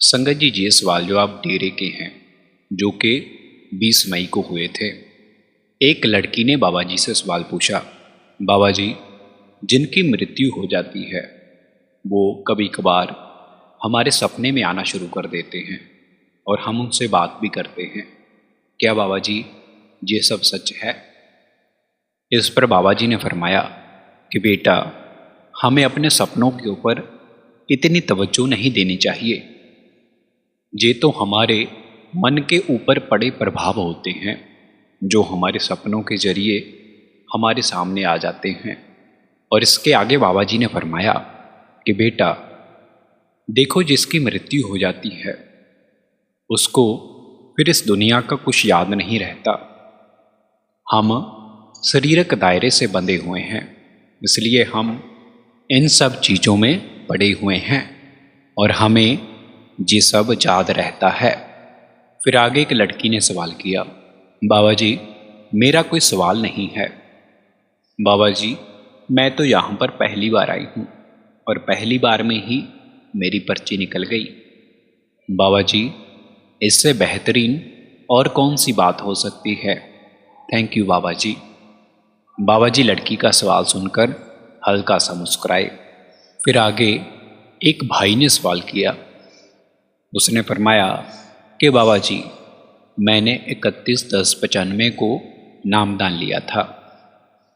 संगत जी, ये सवाल जो आप डेरे के हैं, जो कि 20 मई को हुए थे। एक लड़की ने बाबा जी से सवाल पूछा, बाबा जी, जिनकी मृत्यु हो जाती है वो कभी कभार हमारे सपने में आना शुरू कर देते हैं और हम उनसे बात भी करते हैं। क्या बाबा जी ये सब सच है? इस पर बाबा जी ने फरमाया कि बेटा, हमें अपने सपनों के ऊपर इतनी तवज्जो नहीं देनी चाहिए। ये तो हमारे मन के ऊपर पड़े प्रभाव होते हैं जो हमारे सपनों के जरिए हमारे सामने आ जाते हैं। और इसके आगे बाबा जी ने फरमाया कि बेटा देखो, जिसकी मृत्यु हो जाती है उसको फिर इस दुनिया का कुछ याद नहीं रहता। हम शरीरक दायरे से बंधे हुए हैं, इसलिए हम इन सब चीज़ों में पड़े हुए हैं और हमें ये सब याद रहता है। फिर आगे एक लड़की ने सवाल किया, बाबा जी मेरा कोई सवाल नहीं है। बाबा जी, मैं तो यहाँ पर पहली बार आई हूँ और पहली बार में ही मेरी पर्ची निकल गई। बाबा जी, इससे बेहतरीन और कौन सी बात हो सकती है? थैंक यू बाबा जी। बाबा जी लड़की का सवाल सुनकर हल्का सा मुस्कुराए। फिर आगे एक भाई ने सवाल किया। उसने फरमाया कि बाबा जी, मैंने 31/10/95 को नामदान लिया था।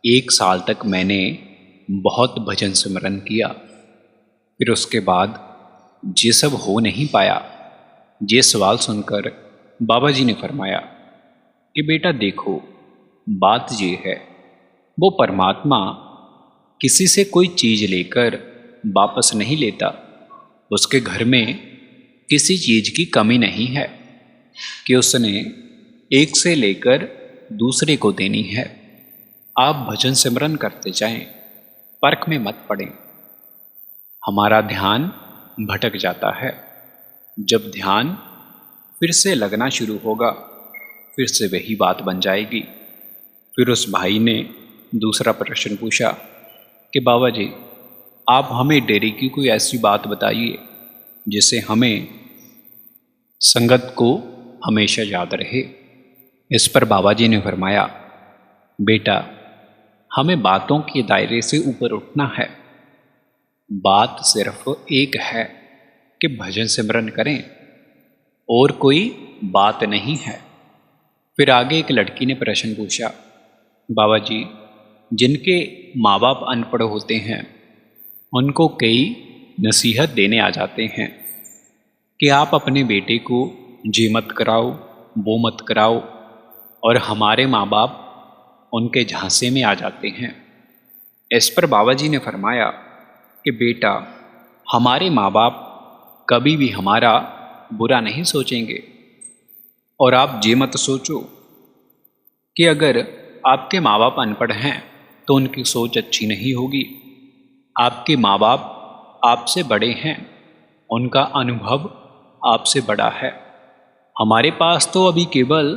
1 साल तक मैंने बहुत भजन सिमरन किया, फिर उसके बाद ये सब हो नहीं पाया। ये सवाल सुनकर बाबा जी ने फरमाया कि बेटा देखो, बात ये है, वो परमात्मा किसी से कोई चीज़ लेकर वापस नहीं लेता। उसके घर में किसी चीज़ की कमी नहीं है कि उसने एक से लेकर दूसरे को देनी है। आप भजन सिमरन करते जाएं, परख में मत पड़ें। हमारा ध्यान भटक जाता है। जब ध्यान फिर से लगना शुरू होगा, फिर से वही बात बन जाएगी। फिर उस भाई ने दूसरा प्रश्न पूछा कि बाबा जी, आप हमें डेरे की कोई ऐसी बात बताइए जिसे हमें संगत को हमेशा याद रहे। इस पर बाबा जी ने फरमाया, बेटा हमें बातों के दायरे से ऊपर उठना है। बात सिर्फ एक है कि भजन सिमरन करें, और कोई बात नहीं है। फिर आगे एक लड़की ने प्रश्न पूछा, बाबा जी, जिनके माँ बाप अनपढ़ होते हैं उनको कई नसीहत देने आ जाते हैं कि आप अपने बेटे को ये मत कराओ, वो मत कराओ, और हमारे माँ बाप उनके झांसे में आ जाते हैं। इस पर बाबा जी ने फरमाया कि बेटा, हमारे माँ बाप कभी भी हमारा बुरा नहीं सोचेंगे, और आप ये मत सोचो कि अगर आपके माँ बाप अनपढ़ हैं तो उनकी सोच अच्छी नहीं होगी। आपके माँ बाप आपसे बड़े हैं, उनका अनुभव आपसे बड़ा है। हमारे पास तो अभी केवल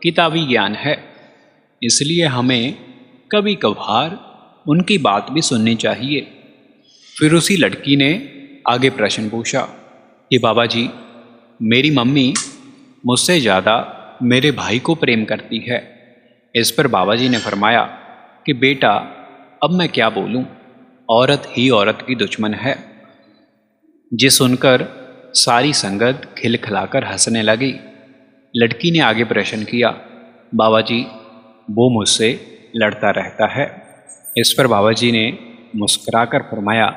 किताबी ज्ञान है, इसलिए हमें कभी कभार उनकी बात भी सुननी चाहिए। फिर उसी लड़की ने आगे प्रश्न पूछा कि बाबा जी, मेरी मम्मी मुझसे ज़्यादा मेरे भाई को प्रेम करती है। इस पर बाबा जी ने फरमाया कि बेटा, अब मैं क्या बोलूं, औरत ही औरत की दुश्मन है। ये सुनकर सारी संगत खिलखिलाकर हंसने लगी। लड़की ने आगे प्रश्न किया, बाबा जी, वो मुझसे लड़ता रहता है। इस पर बाबा जी ने मुस्कुराकर फरमाया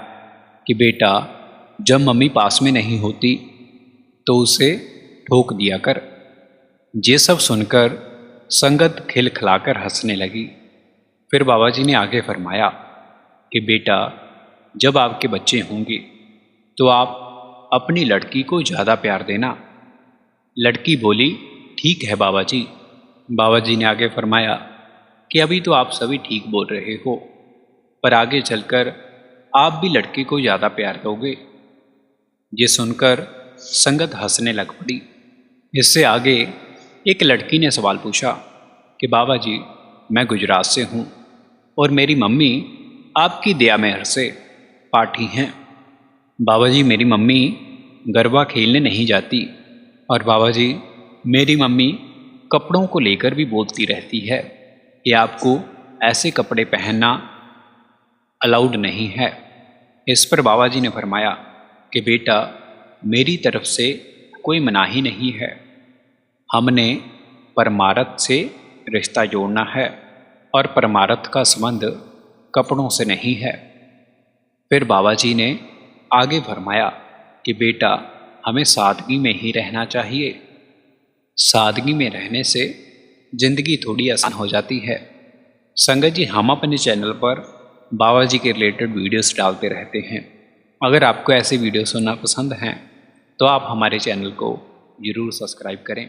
कि बेटा, जब मम्मी पास में नहीं होती तो उसे ठोक दिया कर। ये सब सुनकर संगत खिलखिलाकर हंसने लगी। फिर बाबा जी ने आगे फरमाया कि बेटा, जब आपके बच्चे होंगे तो आप अपनी लड़की को ज़्यादा प्यार देना। लड़की बोली, ठीक है बाबा जी। बाबा जी ने आगे फरमाया कि अभी तो आप सभी ठीक बोल रहे हो, पर आगे चलकर आप भी लड़की को ज़्यादा प्यार दोगे। ये सुनकर संगत हंसने लग पड़ी। इससे आगे एक लड़की ने सवाल पूछा कि बाबा जी, मैं गुजरात से हूँ और मेरी मम्मी आपकी दया मेहर से पाठी हैं। बाबा जी, मेरी मम्मी गरबा खेलने नहीं जाती। और बाबा जी, मेरी मम्मी कपड़ों को लेकर भी बोलती रहती है कि आपको ऐसे कपड़े पहनना अलाउड नहीं है। इस पर बाबा जी ने फरमाया कि बेटा, मेरी तरफ से कोई मनाही नहीं है, हमने परमार्थ से रिश्ता जोड़ना है और परमार्थ का संबंध कपड़ों से नहीं है। फिर बाबा जी ने आगे फरमाया कि बेटा, हमें सादगी में ही रहना चाहिए। सादगी में रहने से ज़िंदगी थोड़ी आसान हो जाती है। संगत जी, हम अपने चैनल पर बाबा जी के रिलेटेड वीडियोस डालते रहते हैं। अगर आपको ऐसे वीडियो सुनना पसंद हैं तो आप हमारे चैनल को ज़रूर सब्सक्राइब करें।